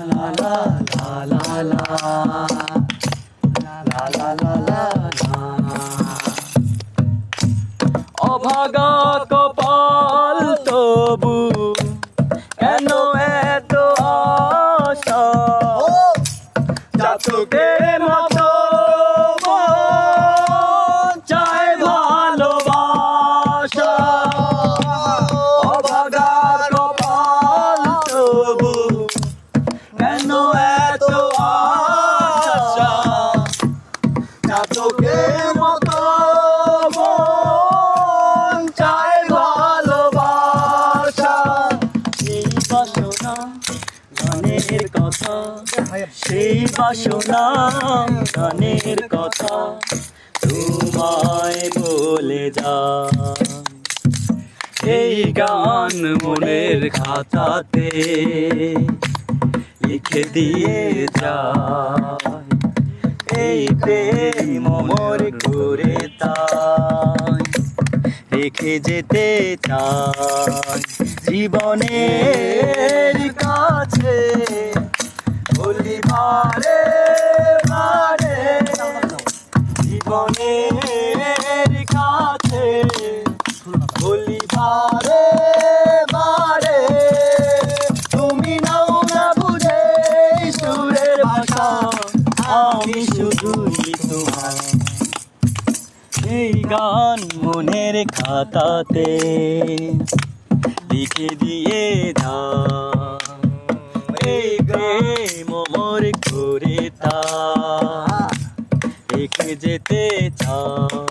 লা লা লা লা লা লা লা লা লা লা। অভাগা কপাল তবু কেন এত আশা, চাতকের মতো মন চায় ভালোবাসা। অভাগা কপাল তবু কেন এত আশা, চাতকের মতো মন চায় ভালোবাসা। সেই বাসনা গানের কথা, সেই বাসনা গানের কথা তোমায় বলে যা। এই গান মনের খাতাতে লিখে দিয়ে যায়, এই প্রেম মোর করে তাই রেখে যেতে চাই জীবনের কাছে। বলি বারে বারে জীবনের কাছে, বলি বারে বারে তুমি নাও না বুঝে সুরের ভাষা, আমি শুধুই তোমার। এই গান মনের খাতাতে লিখে দিয়ে দাও, এই প্রেম মোর করে তা রেখে যেতে চাও।